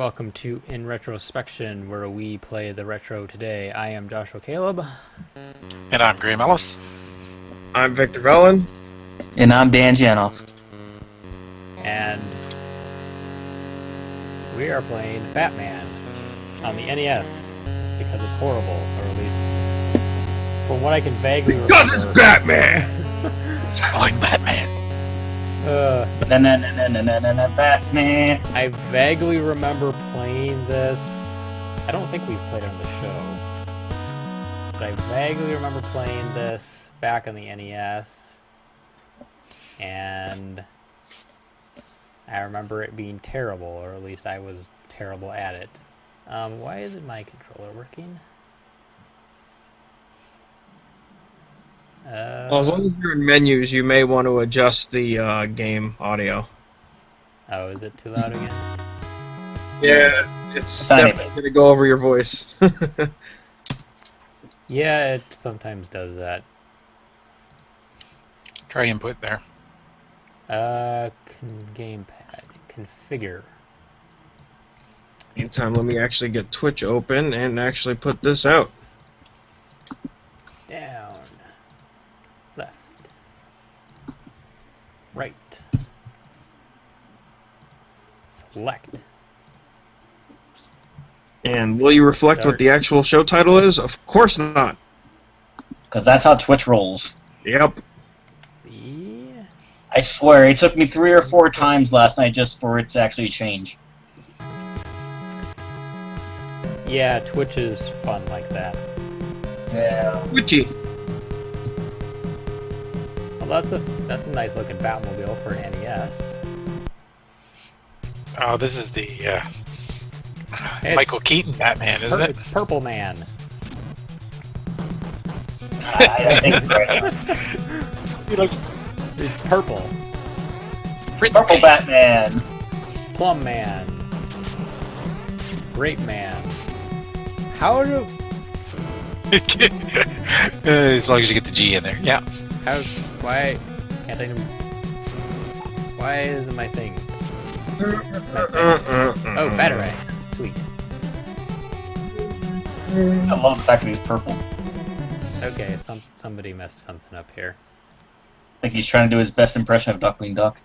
welcome to InRetroSpection, where we play the retro today. I am Joshua Caleb. And I'm Graham Ellis. I'm Victor Vellon. And I'm Dan Janoff. And we are playing Batman on the NES, because it's horrible, or at least from what I can vaguely remember. Because it's Batman! I like Batman. Batman. I vaguely remember playing this. I don't think we've played it on the show. But I vaguely remember playing this back on the NES. And I remember it being terrible, or at least I was terrible at it. Why isn't my controller working? Well, as long as you're in menus, you may want to adjust the game audio. Oh, is it too loud again? Yeah, it's definitely going to go over your voice. Yeah, it sometimes does that. Try input there. Gamepad. Configure. Meantime, let me actually get Twitch open and actually put this out. Down. Left. Right. Select. And will you reflect what the actual show title is? Of course not. Because that's how Twitch rolls. Yep. Yeah. I swear, it took me 3 or 4 times last night just for it to actually change. Yeah, Twitch is fun like that. Yeah. Twitchy. Well, that's a nice looking Batmobile for an NES. Oh, this is the It's- Michael Keaton Batman, isn't it? It's Purple Man. I think it's right. He looks It's purple. Fritz Purple Payne. Batman. Plum Man. Grape Man. How do... As long as you get the G in there. Yeah. Why can't I... Why isn't my thing? Oh, Batarangs. Sweet. I love the fact that he's purple. Okay, somebody messed something up here. I think he's trying to do his best impression of Duckwing Duck.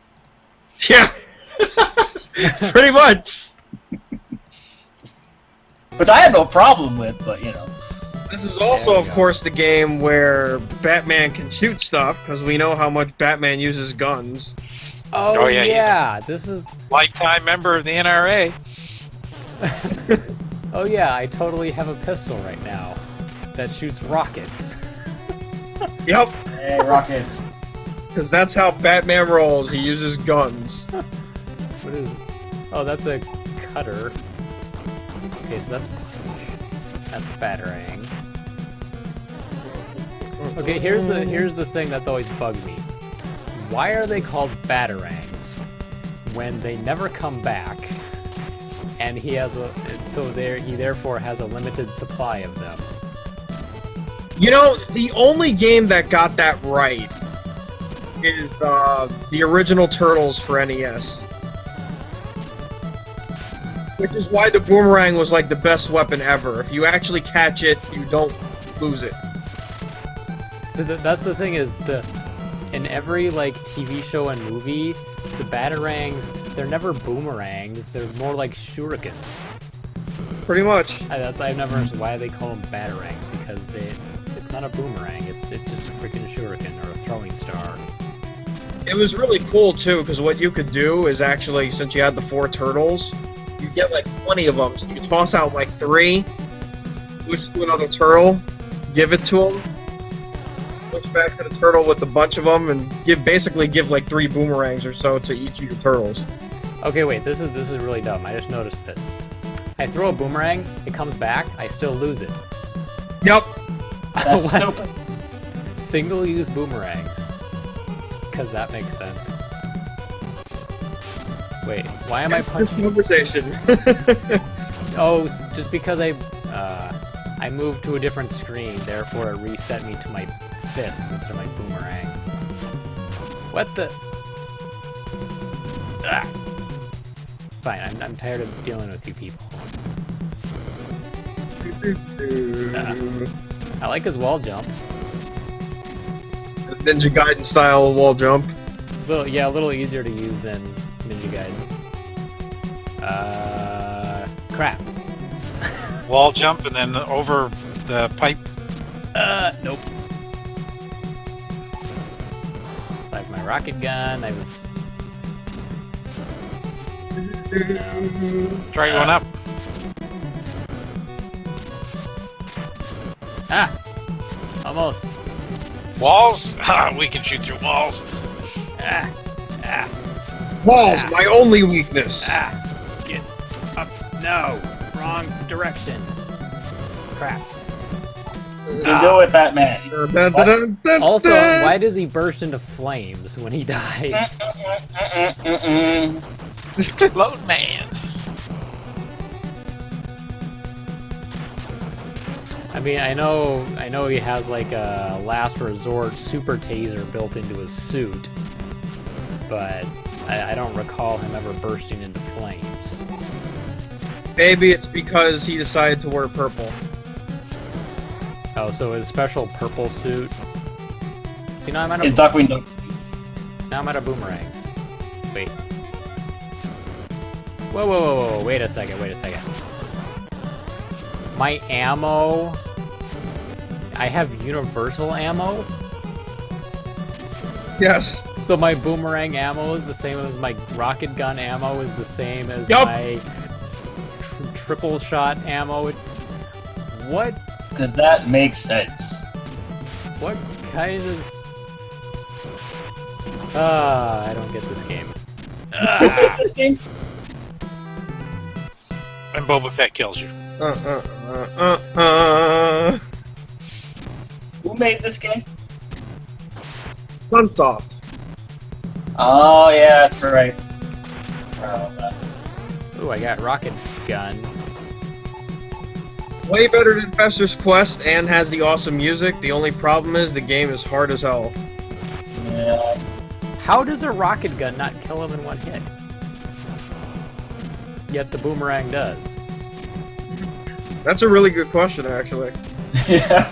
Yeah. Pretty much. Which I have no problem with, but you know. This is also, of course, the game where Batman can shoot stuff, because we know how much Batman uses guns. Oh, yeah, yeah, this is... Lifetime member of the NRA. Oh yeah, I totally have a pistol right now that shoots rockets. Yep. Hey, rockets. Because that's how Batman rolls. He uses guns. What is... Oh, that's a cutter. Okay, so that's punch. That's batarang. Okay, here's the thing that's always bugged me. Why are they called batarangs when they never come back, and he therefore has a limited supply of them? You know, the only game that got that right is the original Turtles for NES. Which is why the boomerang was like the best weapon ever. If you actually catch it, you don't lose it. So that's the thing is in every like TV show and movie, the batarangs, they're never boomerangs. They're more like shurikens. Pretty much. I've never understood why they call them batarangs, because it's not a boomerang. It's just a freaking shuriken or a throwing star. It was really cool too, because what you could do is actually, since you had the 4 turtles, you get like 20 of them. So you toss out like 3, switch to another turtle, give it to him, switch back to the turtle with a bunch of them, and basically give like 3 boomerangs or so to each of your turtles. Okay, wait. This is really dumb. I just noticed this. I throw a boomerang. It comes back. I still lose it. Yep. That's stupid. Single-use boomerangs. Because that makes sense. Wait, why am I punching? This conversation. Oh, just because I moved to a different screen, therefore it reset me to my fist instead of my boomerang. What the? Ah. fine. I'm tired of dealing with you people. I like his wall jump. Ninja Gaiden style wall jump. A little easier to use than Ninja Gaiden. Crap. Wall jump and then over the pipe. Nope. Like my rocket gun, I was. No. Try going up. Ah! Almost. Walls? Ha! We can shoot through walls. Ah! Ah! Walls, Ah. my only weakness. Ah! Get up! No! Wrong direction. Crap. You can do it, Batman. Also, why does he burst into flames when he dies? Explode man. I mean, I know he has like a last resort super taser built into his suit, but I don't recall him ever bursting into flames. Maybe it's because he decided to wear purple. Oh, so his special purple suit. See, now I'm out His of Duckwing Duck. now I'm out of boomerangs. Wait. Whoa! Wait a second. My ammo. I have universal ammo. Yes. So my boomerang ammo is the same as my rocket gun ammo is the same as Yup. my triple shot ammo. What? Because that makes sense. What kind of? I don't get this game. This game? And Boba Fett kills you. Who made this game? Sunsoft. Oh, yeah, that's right. Ooh, I got rocket gun. Way better than Fester's Quest and has the awesome music. The only problem is the game is hard as hell. Yeah. How does a rocket gun not kill him in one hit? Yet the boomerang does. That's a really good question, actually. Yeah.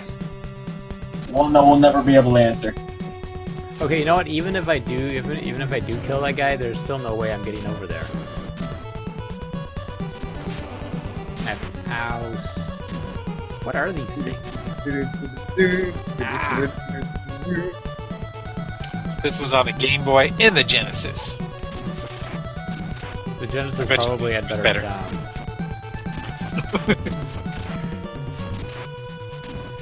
One that we'll never be able to answer. Okay, you know what? Even if I do, even if I do kill that guy, there's still no way I'm getting over there. Ow. What are these things? This was on the Game Boy and the Genesis. The Genesis bet you probably had it was better better. sound.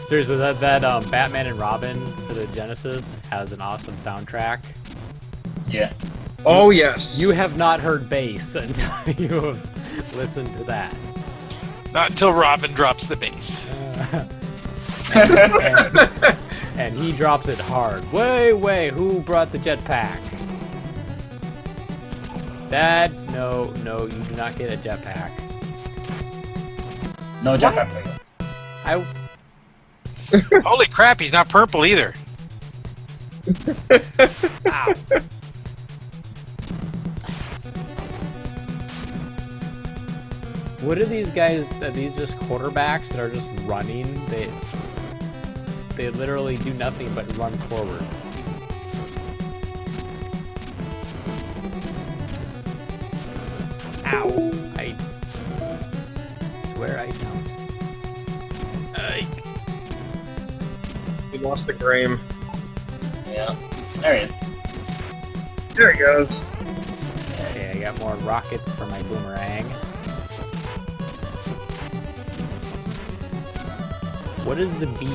Seriously, that Batman and Robin for the Genesis has an awesome soundtrack. Yeah. Oh, yes. You have not heard bass until you have listened to that. Not until Robin drops the bass. And he drops it hard. Wait, who brought the jetpack? Dad, no, you do not get a jetpack. No What? jetpack. I Holy crap, he's not purple either. ow. What are these guys? Are these just quarterbacks that are just running? They literally do nothing but run forward. Ow! I swear I don't. He lost the Graham. Yeah. There he is. There he goes. Okay, I got more rockets for my boomerang. What is the B?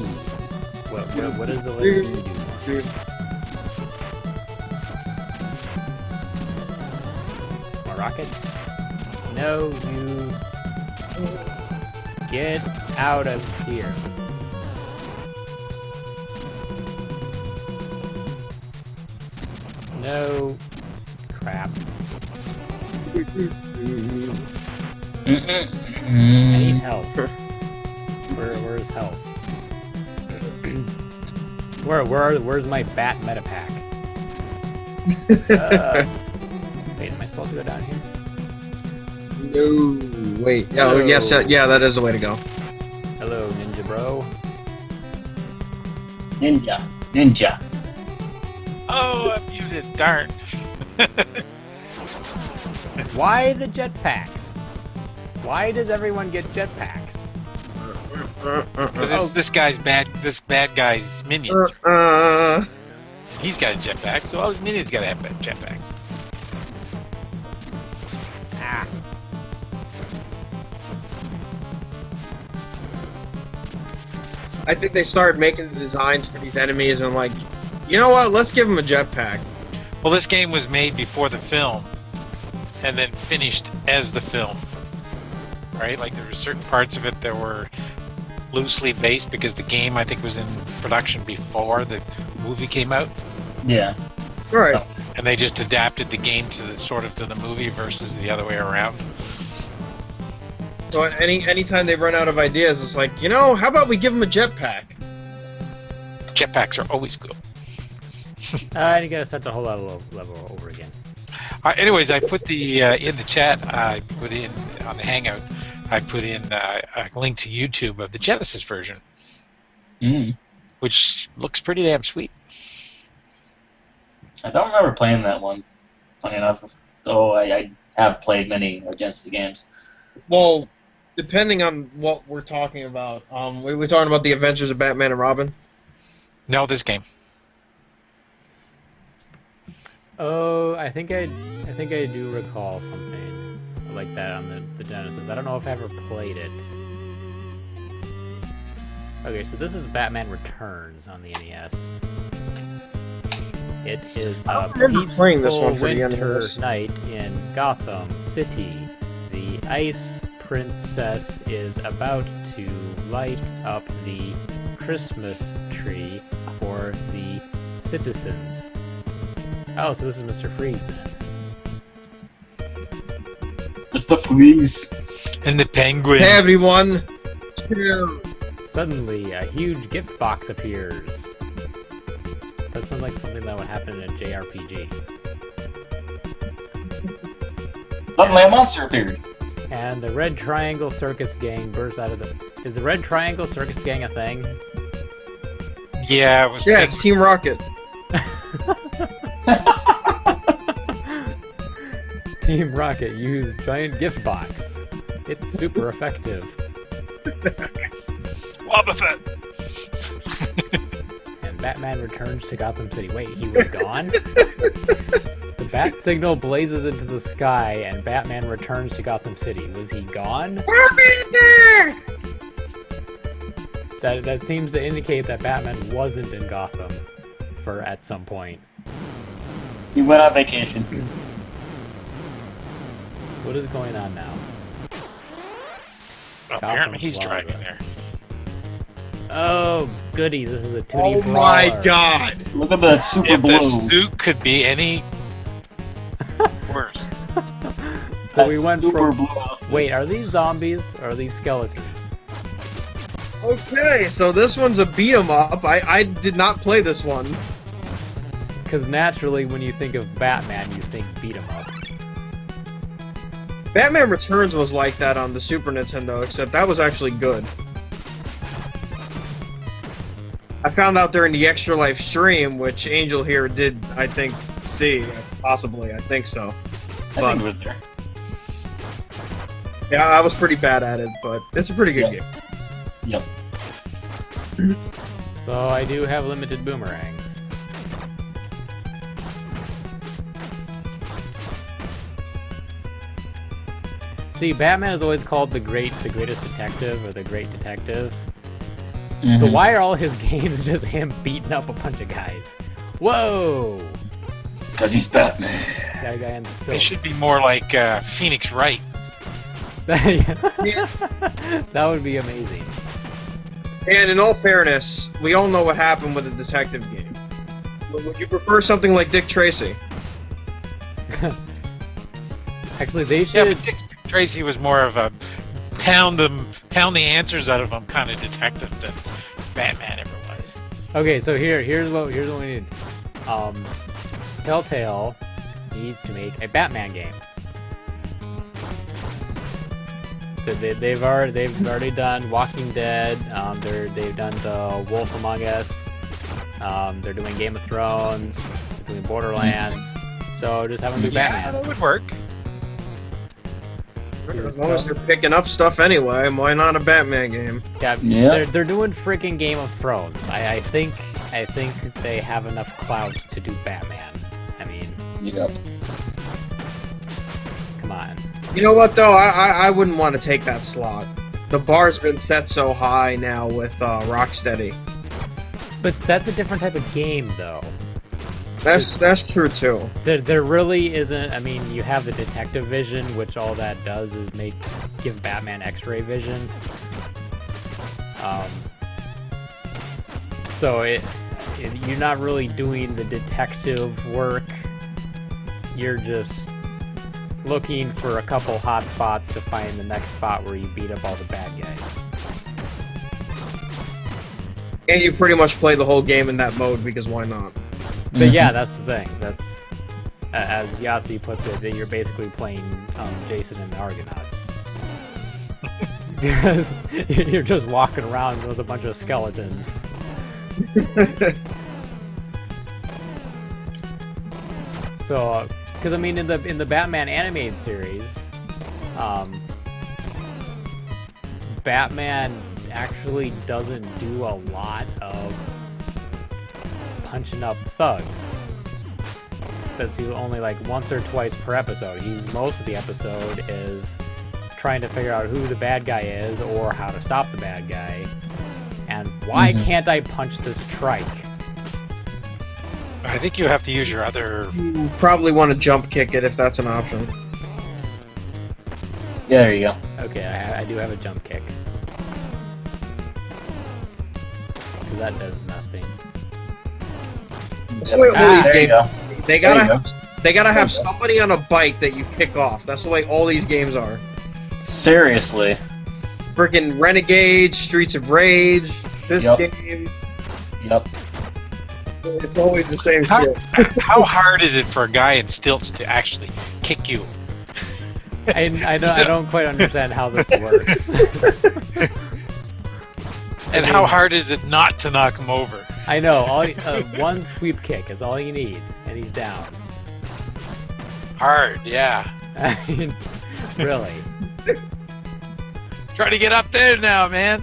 What does the letter B do? More rockets? No, you get out of here. No crap. I need health. Where's health? Where's my bat meta pack? Wait, am I supposed to go down here? No, wait. Yeah, Hello. yes, yeah, that is the way to go. Hello, Ninja Bro. Ninja. Oh, I'm muted. Darn. Why the jetpacks? Why does everyone get jetpacks? Because Oh. this guy's bad. This bad guy's minion. He's got a jetpack, so all his minions gotta have jetpacks. Ah. I think they started making the designs for these enemies and like, you know what? Let's give them a jetpack. Well, this game was made before the film, and then finished as the film. Right? Like there were certain parts of it that were loosely based because the game I think was in production before the movie came out, Yeah. Right. So- and they just adapted the game to the sort of to the movie versus the other way around. So anytime they run out of ideas, it's like, you know, how about we give them a jetpack? Jetpacks are always good. And you gotta start the whole level over again. Anyways, I put the in the chat. I put in on the Hangout. I put in a link to YouTube of the Genesis version, which looks pretty damn sweet. I don't remember playing that one, funny enough, though I have played many Genesis games. Well, depending on what we're talking about, we're talking about the Adventures of Batman and Robin. No, this game. Oh, I think I do recall something like that on the Genesis. I don't know if I ever played it. Okay, so this is Batman Returns on the NES. It is I a don't remember playing this peaceful one for the winter NES. night in Gotham City. The Ice Princess is about to light up the Christmas tree for the citizens. Oh, so this is Mr. Freeze then. It's the Freeze. And the Penguin. Hey everyone! Chill. Suddenly, a huge gift box appears. That sounds like something that would happen in a JRPG. Suddenly a monster appeared. And the Red Triangle Circus Gang bursts out of the... Is the Red Triangle Circus Gang a thing? Yeah, it was. Yeah, it's Team Rocket. Team Rocket used giant gift box. It's super effective. Wobbuffet. And Batman returns to Gotham City. Wait, he was gone? The bat signal blazes into the sky and Batman returns to Gotham City. Was he gone? That seems to indicate that Batman wasn't in Gotham at some point. He went on vacation. What is going on now? Apparently, he's Plaza. driving there. Oh, goody, this is a 2D Oh brawler. my god! Look at that super If blue. the suit could be any worse. So we went super from... blue outfit. Wait, are these zombies or are these skeletons? Okay, so this one's a beat 'em up. I did not play this one. Because naturally, when you think of Batman, you think beat 'em up. Batman Returns was like that on the Super Nintendo, except that was actually good. I found out during the Extra Life stream, which Angel here did, I think, see. Possibly, I think so. I think it was there. Yeah, I was pretty bad at it, but it's a pretty good game. Yep. So I do have limited boomerangs. See, Batman is always called the greatest detective, or the great detective. So why are all his games just him beating up a bunch of guys? Whoa! Because he's Batman. That guy in They stilts. should be more like Phoenix Wright. That would be amazing. And in all fairness, we all know what happened with the detective game. But would you prefer something like Dick Tracy? Actually, they Yeah, should... but Dick Tracy was more of a pound the answers out of them kind of detective than Batman ever was. Okay, so here's what we need. Telltale needs to make a Batman game. They've already done Walking Dead. They've done the Wolf Among Us. They're doing Game of Thrones. They're doing Borderlands. So just have them do Yeah, Batman. that would work. As long as they're picking up stuff anyway, why not a Batman game? Yeah, they're doing freaking Game of Thrones. I think they have enough clout to do Batman. I mean, Yep. come on. You know what though? I wouldn't want to take that slot. The bar's been set so high now with Rocksteady. But that's a different type of game, though. That's true too. There really isn't. I mean, you have the detective vision, which all that does is give Batman X-ray vision. So you're not really doing the detective work. You're just looking for a couple hot spots to find the next spot where you beat up all the bad guys. And you pretty much play the whole game in that mode because why not? But yeah, that's the thing. That's, as Yahtzee puts it, that you're basically playing Jason and the Argonauts. Because you're just walking around with a bunch of skeletons. So, because I mean, in the Batman animated series, Batman actually doesn't do a lot of punching up thugs. That's only like once or twice per episode. Most of the episode is trying to figure out who the bad guy is or how to stop the bad guy. And why can't I punch this trike? I think you have to use your other. You probably want to jump kick it if that's an option. Yeah, there you go. Okay, I do have a jump kick. Because that does nothing. That's the way all these There you games. go. They gotta have somebody on a bike that you kick off. That's the way all these games are. Seriously. Freaking Renegade, Streets of Rage, this game. Yep. It's always the same How, shit. how hard is it for a guy in stilts to actually kick you? I don't quite understand how this works. And how hard is it not to knock him over? I know, one sweep kick is all you need, and he's down. Hard, yeah. I mean, really. Try to get up there now, man.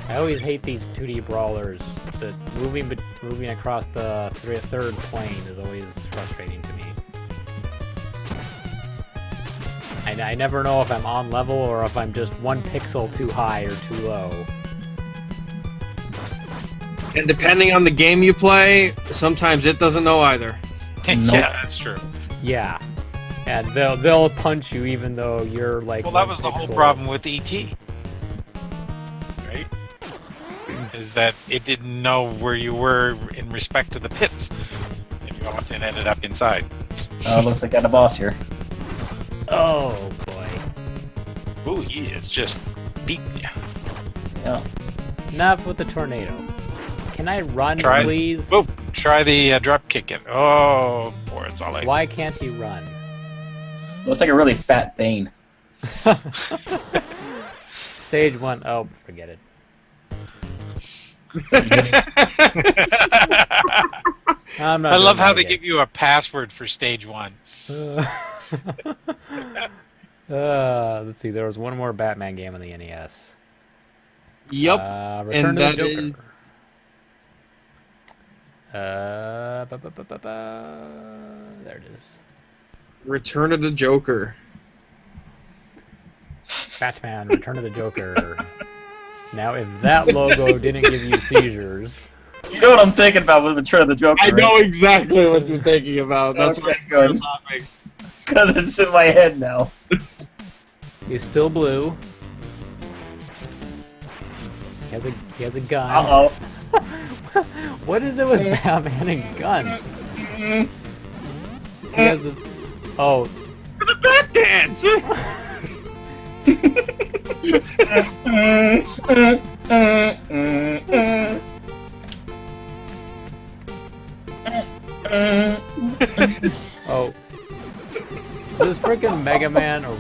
I always hate these 2D brawlers. The moving across the third plane is always frustrating to me. I never know if I'm on level or if I'm just one pixel too high or too low. And depending on the game you play, sometimes it doesn't know either. Yeah, that's true. Yeah, and they'll punch you even though you're like. Well, that was the whole problem with E.T. Right? Is that it didn't know where you were in respect to the pits, and you often ended up inside. Looks like I got a boss here. Oh boy. Ooh, he is just beating you. Yeah. Enough with the tornado. Can I run, Try- please? Oh, try the drop kicking. Oh, boy, it's all like. Why can't you run? Looks like a really fat Bane. Stage 1. Oh, forget it. I'm not I love doing how that they again. give you a password for stage 1. Let's see. There was one more Batman game on the NES. Yep. Return and to the that Joker. is There it is. Return of the Joker. Batman, Return of the Joker. Now, if that logo didn't give you seizures, You know what I'm thinking about with Return of the Joker, I right? know exactly what you're thinking about. That's Okay, why good. I'm laughing. Because it's in my head now. he's still blue. He has a gun. Uh-oh. What is it with Batman and guns? He has a... Oh, For the Bat Dance! Oh. Is this freaking Mega Man or...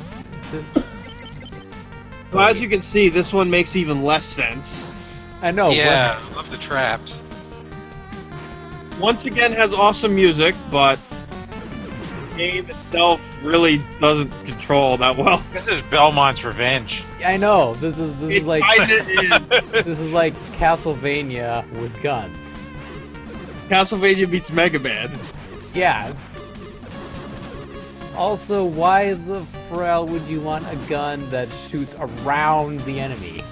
Well, as you can see, this one makes even less sense. I know, Yeah, I love the traps. Once again, has awesome music, but the game itself really doesn't control that well. This is Belmont's Revenge. but... I know, this is It like... kinda is. This is like Castlevania with guns. Castlevania beats Mega Man. Yeah. Also, why the frell would you want a gun that shoots around the enemy?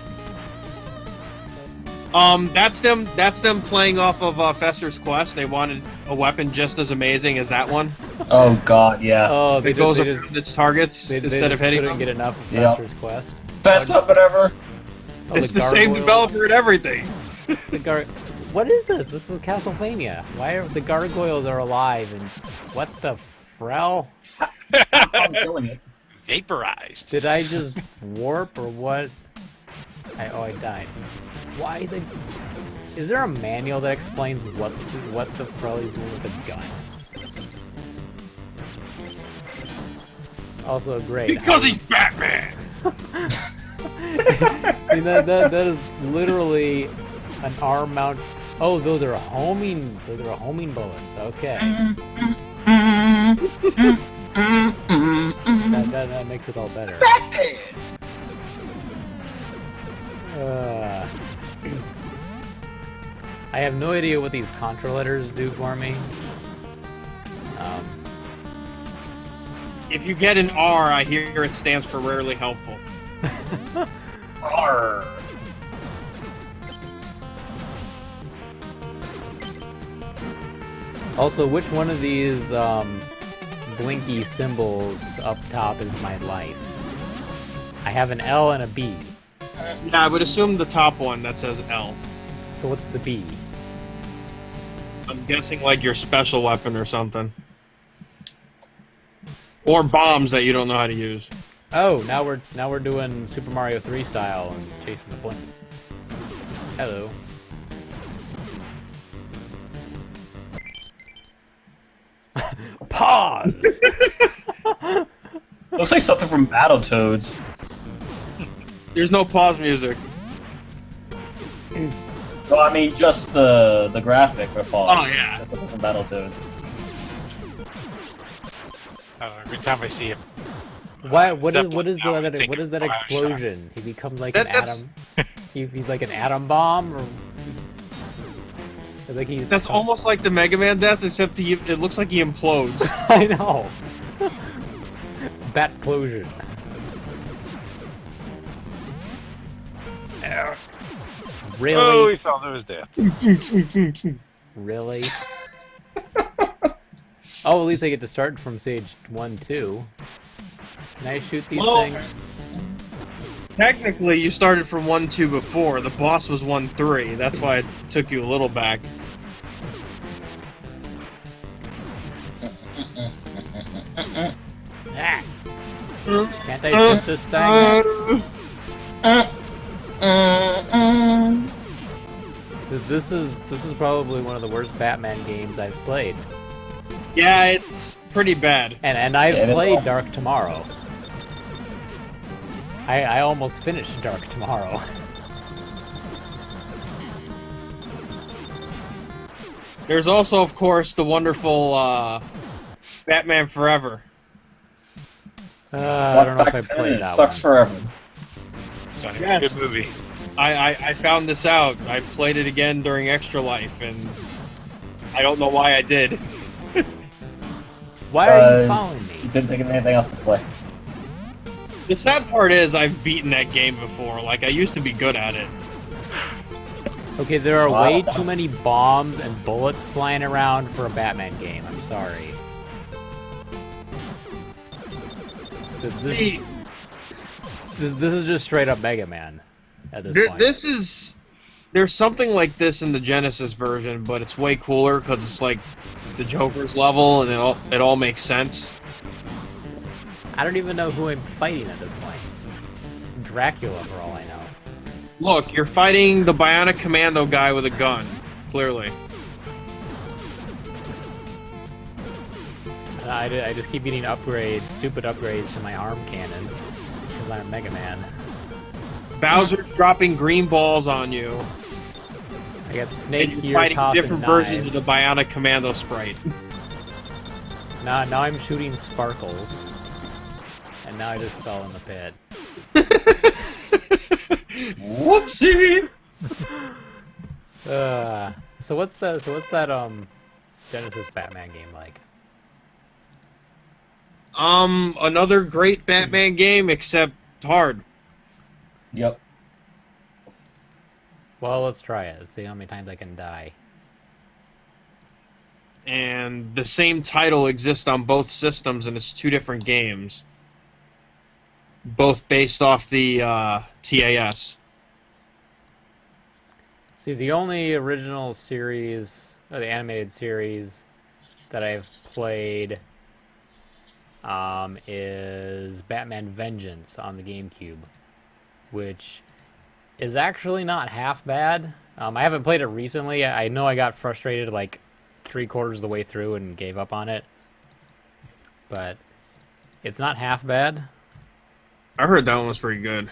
That's them playing off of Fester's Quest. They wanted a weapon just as amazing as that one. Oh god, yeah. Oh, It goes around its targets instead of hitting couldn't them. get enough of Yeah. Fester's Quest. Best weapon ever. Oh, It's the same gargoyle- developer and everything. What is this? This is Castlevania. Why are the gargoyles are alive and what the frell? Have fun killing it. Vaporized. Did I just warp or what? I died. Why the? Is there a manual that explains what the frell is doing with a gun? Also great. Because he's Batman. I mean, that is literally an arm mount. Oh, those are homing bullets. Okay. That makes it all better. I have no idea what these contra letters do for me. If you get an R, I hear it stands for rarely helpful. Arr. Also, which one of these blinky symbols up top is my life? I have an L and a B. Yeah, I would assume the top one that says L. So what's the B? I'm guessing like your special weapon or something. Or bombs that you don't know how to use. Oh, now we're doing Super Mario 3 style and chasing the blink. Hello. Pause. Looks like something from Battletoads. There's no pause music. Well, I mean, just the graphic for pause. Oh, yeah. That's something from Battletoads. Every time I see him. Why? What is Zeppelin now, I think what is of that Bioshock. explosion? He becomes like That- an that's- atom. He's like an atom bomb, or like he's. That's almost like the Mega Man death, except it looks like he implodes. I know. Batplosion. Really? Oh, he fell to his death. Really? Oh, at least I get to start from stage 1, 2. Can I shoot these Well, things? Technically, you started from 1-2 before. The boss was 1-3. That's why it took you a little back. Ah. Can't I shoot this thing? This is probably one of the worst Batman games I've played. Yeah, it's pretty bad. And I've Yeah, played Dark Tomorrow. I almost finished Dark Tomorrow. There's also, of course, the wonderful Batman Forever. I don't know if I played It that sucks one. forever. It's not even Yes. a good movie. I found this out. I played it again during Extra Life, and I don't know why I did. Why are you following me? Didn't think of anything else to play. The sad part is I've beaten that game before. Like, I used to be good at it. Okay, there are Wow. way too many bombs and bullets flying around for a Batman game. I'm sorry. See, This is just straight up Mega Man at this point. this is... There's something like this in the Genesis version, but it's way cooler because it's like the Joker's level, and it all makes sense. I don't even know who I'm fighting at this point. Dracula, for all I know. Look, you're fighting the Bionic Commando guy with a gun. Clearly. I just keep getting upgrades, stupid upgrades to my arm cannon, because I'm Mega Man. Bowser's dropping green balls on you. I got Snake And you're here fighting tossing different knives. versions of the Bionic Commando sprite. Now I'm shooting sparkles. And now I just fell in the pit. Whoopsie! So what's that Genesis Batman game like? Another great Batman game, except hard. Yep. Well, let's try it. Let's see how many times I can die. And the same title exists on both systems, and it's 2 different games. Both based off the TAS. See, the only original series, or the animated series, that I've played is Batman Vengeance on the GameCube, which is actually not half bad. I haven't played it recently. I know I got frustrated like 3/4 of the way through and gave up on it, but it's not half bad. I heard that one was pretty good.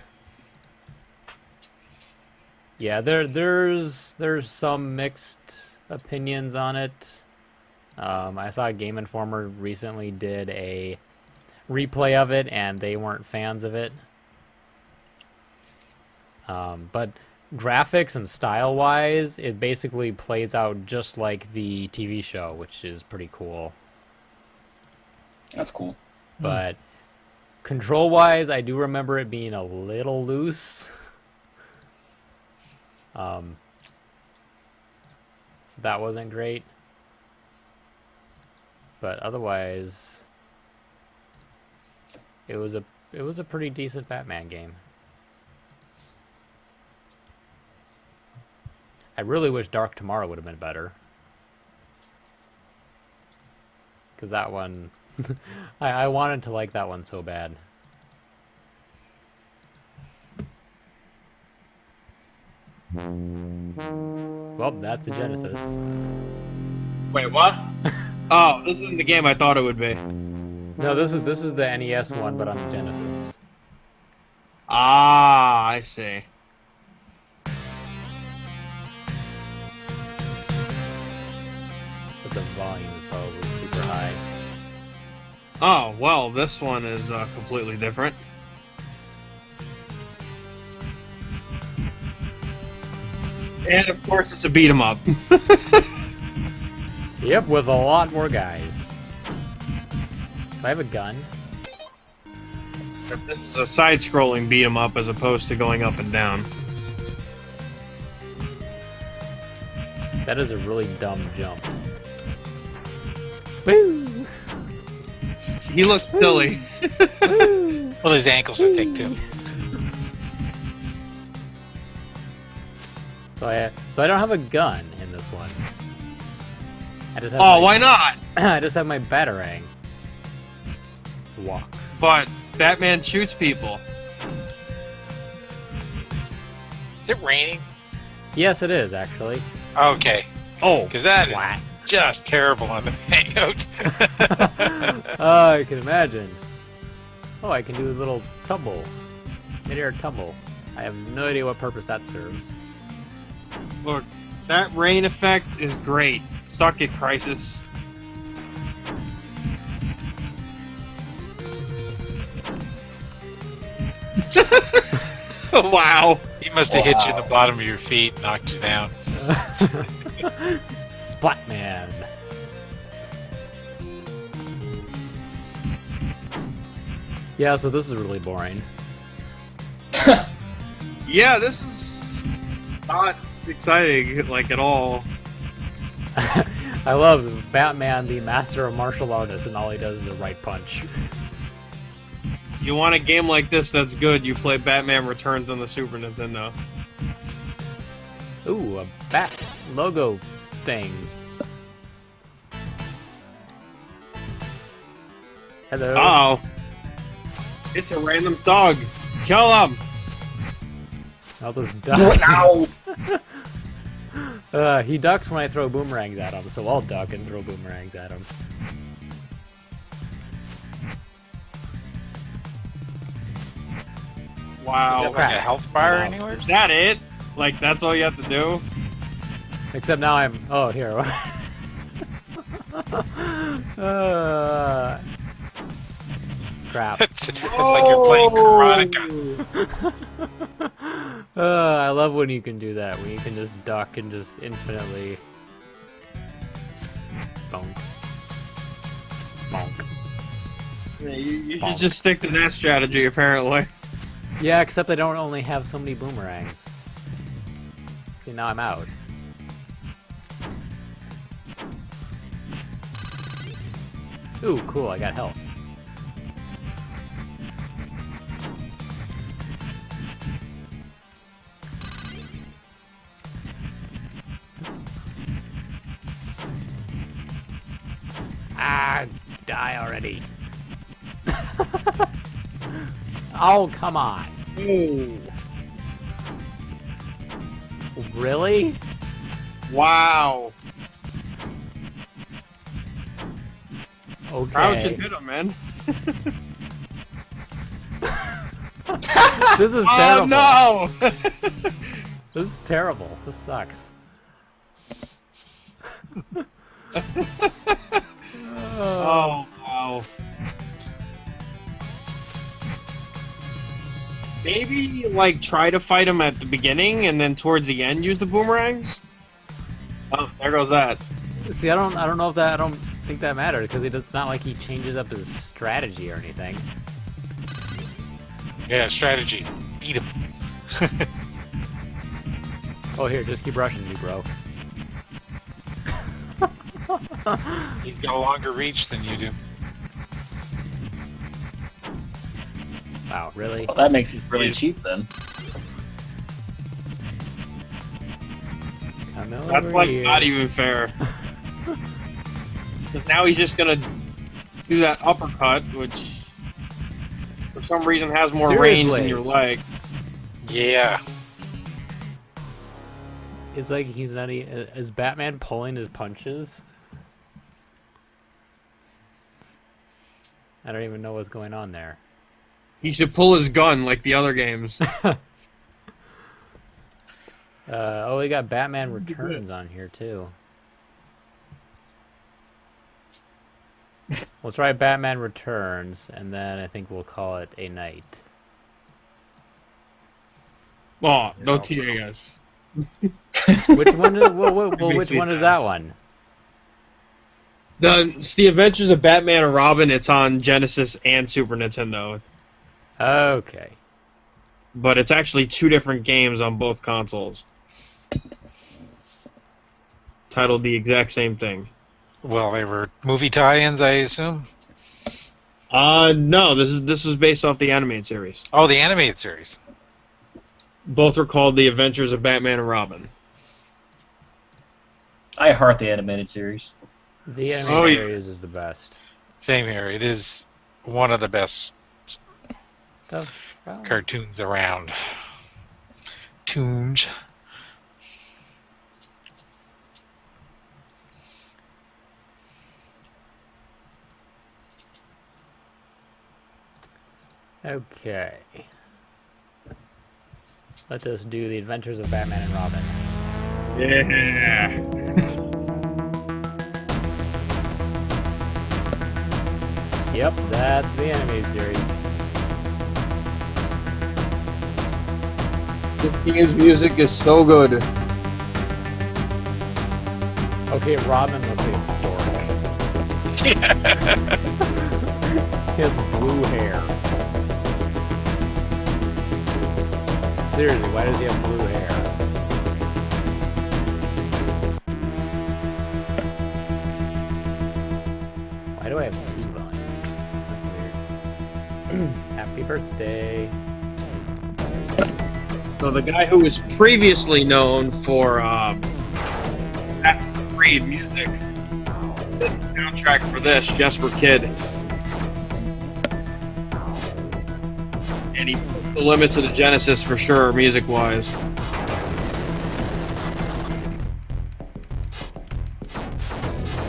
Yeah, there's some mixed opinions on it. I saw Game Informer recently did a replay of it, and they weren't fans of it. But graphics and style-wise, it basically plays out just like the TV show, which is pretty cool. That's cool. But control-wise, I do remember it being a little loose. So that wasn't great. But otherwise, it was a pretty decent Batman game. I really wish Dark Tomorrow would have been better. Because that one, I wanted to like that one so bad. Well, that's a Genesis. Wait, what? Oh, this isn't the game I thought it would be. No, this is the NES one, but on the Genesis. Ah, I see. But the volume is probably super high. Oh, well, this one is completely different. And of course, it's a beat 'em up. Yep, with a lot more guys. Do I have a gun? This is a side-scrolling beat 'em up as opposed to going up and down. That is a really dumb jump. Woo! He looked silly. Well, his ankles are thick too. So I don't have a gun in this one. I just have Oh, why not? I just have my Batarang. Walk. But Batman shoots people. Is it raining? Yes, it is actually. Okay, Oh, because that splat. is just terrible on the Hangout. Oh, I can imagine. Oh, I can do a little tumble. Mid-air tumble. I have no idea what purpose that serves. Look, that rain effect is great. Suck it, Crisis. Wow. He must have hit you in the bottom of your feet and knocked you down. Splatman. Yeah, so this is really boring. Yeah, this is not exciting, like, at all. I love Batman, the master of martial artists, and all he does is a right punch. You want a game like this that's good, you play Batman Returns on the Super Nintendo. Ooh, a bat logo thing. Hello. Uh-oh. It's a random dog. Kill him! I'll just duck. Ow! He ducks when I throw boomerangs at him, so I'll duck and throw boomerangs at him. Wow. Like a health bar No. anywhere? Is that it? Like, that's all you have to do? Except now I'm. Oh, here. Crap. It's like you're playing Karateka. I love when you can do that. When you can just duck and just infinitely. Bonk. Bonk. Yeah, you should just stick to that strategy, apparently. Yeah, except I don't only have so many boomerangs. See, now I'm out. Ooh, cool, I got health. Ah, die already. Oh, come on. Ooh. Really? Wow. Okay. Crouch and hit him, man. This is Oh, terrible. no! This is terrible. This sucks. Oh, wow. Maybe, like, try to fight him at the beginning and then towards the end use the boomerangs? Oh, there goes that. See, I don't know if that. I don't think that mattered because it's not like he changes up his strategy or anything. Yeah, strategy. Beat him. Oh, here, just keep rushing me, bro. He's got a longer reach than you do. Wow, really? Well, that makes it really cheap then. Come over That's, like, here. not even fair. 'Cause now he's just gonna do that uppercut, which for some reason has more range Seriously. than your leg. Yeah. It's like he's not. Is Batman pulling his punches? I don't even know what's going on there. He should pull his gun like the other games. Oh, we got Batman Returns on here too. We'll try Batman Returns, and then I think we'll call it a night. Oh, no TA, guys. Which one? Which one is that one? It's the Adventures of Batman and Robin. It's on Genesis and Super Nintendo, Okay. but it's actually two different games on both consoles. Titled the exact same thing. Well, they were movie tie-ins, I assume. No, this is based off the animated series. Oh, the animated series. Both are called The Adventures of Batman and Robin. I heart the animated series. The anime Oh, yeah. series is the best. Same here. It is one of the best The cartoons around. Toons. Okay. Let us do the Adventures of Batman and Robin. Yeah. Yep, that's the animated series. This game's music is so good. Okay, Robin looks like a dork. He has blue hair. Seriously, why does he have blue hair? Why do I have two volumes? That's weird. Happy birthday. So the guy who was previously known for Assassin's Creed music, did the soundtrack for this, Jesper Kidd. And he pushed the limits of the Genesis for sure, music-wise.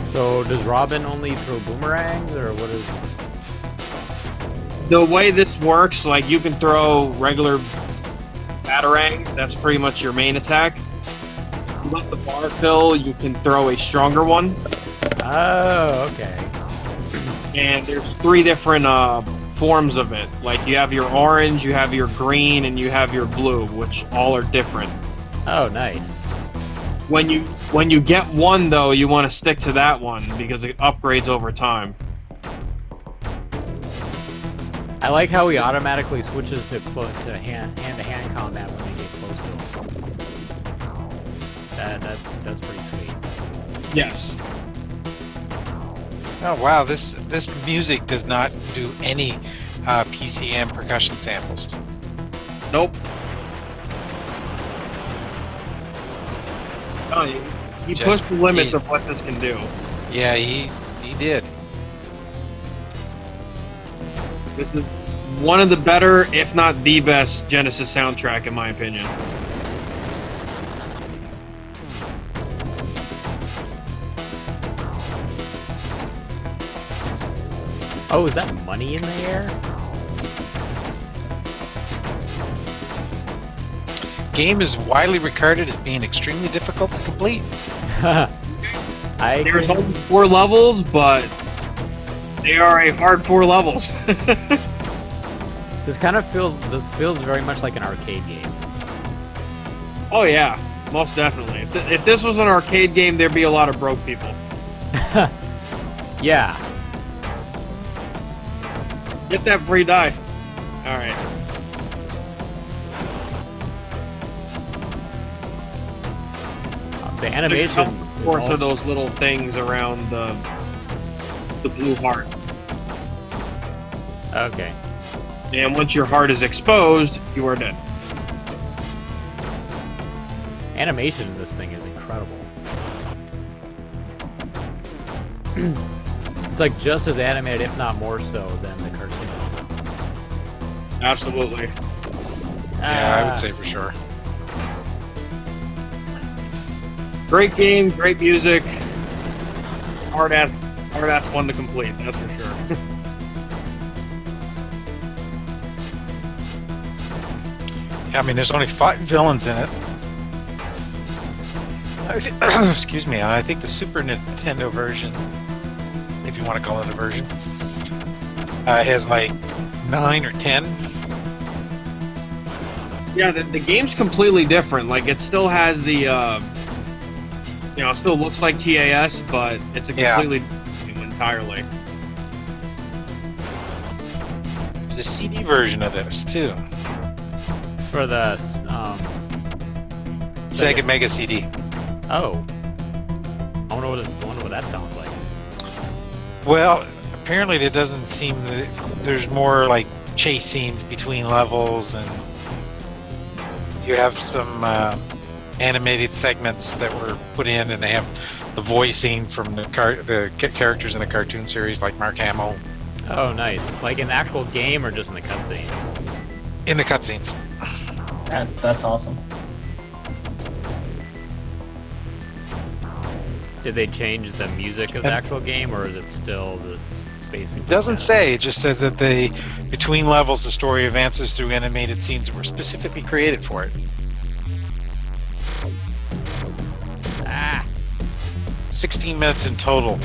So does Robin only throw boomerangs, or what is? The way this works, like you can throw regular batarang. That's pretty much your main attack. You let the bar fill, you can throw a stronger one. Oh, okay. And there's 3 different forms of it. Like you have your orange, you have your green, and you have your blue, which all are different. Oh, nice. When you get one though, you want to stick to that one because it upgrades over time. I like how he automatically switches to hand-to-hand combat when they get close to him. That's pretty sweet. Yes. Oh wow, this music does not do any PCM percussion samples. Nope. No, he Just pushed the limits he- of what this can do. Yeah, he did. This is one of the better, if not the best, Genesis soundtrack in my opinion. Oh, is that money in the air? Game is widely regarded as being extremely difficult to complete. There's only 4 levels, but they are a hard 4 levels. This feels very much like an arcade game. Oh yeah, most definitely. If this was an arcade game, there'd be a lot of broke people. Yeah. Get that free die. All right. The animation. Of course, are those little things around the blue heart. Okay. And once your heart is exposed, you are dead. Animation in this thing is incredible. It's like just as animated, if not more so, than the cartoon. Absolutely. Yeah, I would say for sure. Great game, great music. Hard ass one to complete, that's for sure. Yeah, I mean, there's only 5 villains in it. Excuse me. I think the Super Nintendo version, if you want to call it a version, has like 9 or 10. Yeah, the game's completely different. Like, it still has the, it still looks like TAS, but it's a completely different game entirely. There's a CD version of this too. For the Sega Mega CD. Oh. I wonder what that sounds like. Well, apparently it doesn't seem that there's more like chase scenes between levels, and you have some animated segments that were put in, and they have the voicing from the characters in the cartoon series, like Mark Hamill. Oh, nice. Like in the actual game or just in the cutscenes? In the cutscenes. That's awesome. Did they change the music of the actual game, or is it still the basic? It doesn't say. It just says that between levels, the story advances through animated scenes that were specifically created for it. Ah. 16 minutes in total.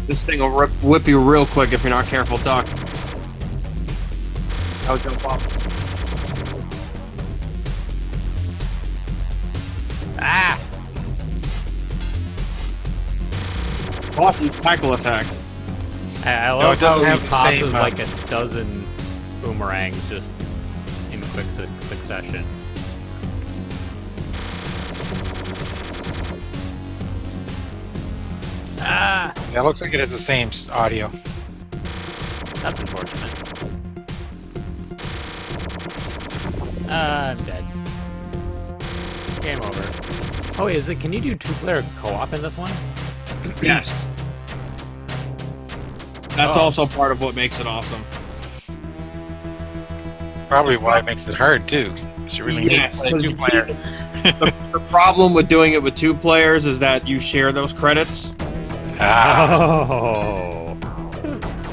This thing will whip you real quick if you're not careful, Duck. I'll jump off. Ah! Awesome tackle attack. I No, love it doesn't how have he the tosses same, like a dozen boomerangs just in quick succession. Ah! That looks like it has the same audio. That's unfortunate. I'm dead. Game over. Oh, can you do 2-player co-op in this one? Yes. That's Oh. also part of what makes it awesome. Probably why it makes it hard too. 'Cause you really Yes, need to play 2-player. the The problem with doing it with 2 players is that you share those credits. Ah, Oh.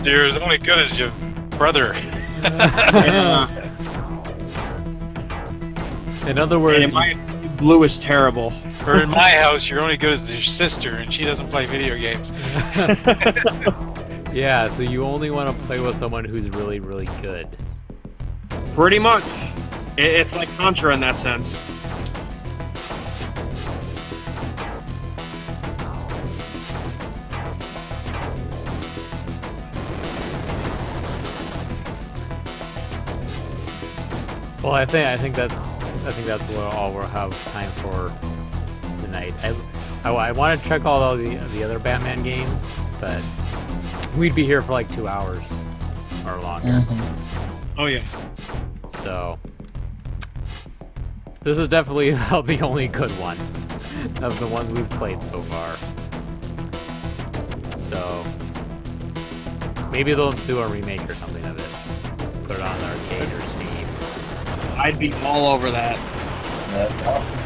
you're as only good as your brother. Yeah. In other words, And my blue is terrible. Or in my house, you're only good as your sister, and she doesn't play video games. yeah, so you only want to play with someone who's really, really good. Pretty much. It's like Contra in that sense. Well, I think that's what all we'll have time for tonight. I want to check all the other Batman games, but we'd be here for like 2 hours or longer. Oh yeah. So this is definitely about the only good one of the ones we've played so far. So maybe they'll do a remake or something of it. Put it on arcade or Steam. I'd be all over that.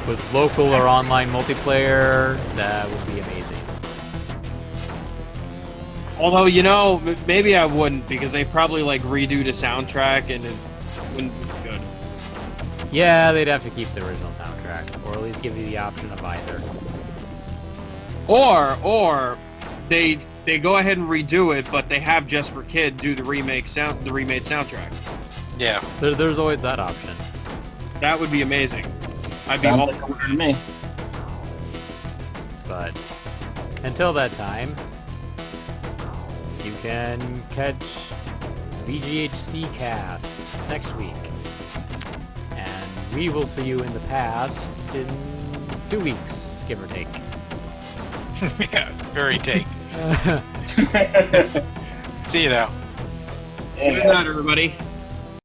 With local or online multiplayer, that would be amazing. Although, you know, maybe I wouldn't, because they probably like redo the soundtrack and it wouldn't be good. Yeah, they'd have to keep the original soundtrack, or at least give you the option of either. Or they go ahead and redo it, but they have Just for Kid do the remade soundtrack. Yeah. There's always that option. That would be amazing. I'd be all Sounds like to me. But until that time, you can catch V.G.H.C. cast next week. And we will see you in the past in 2 weeks, give or take. Yeah, very take. See you now. Good night, everybody.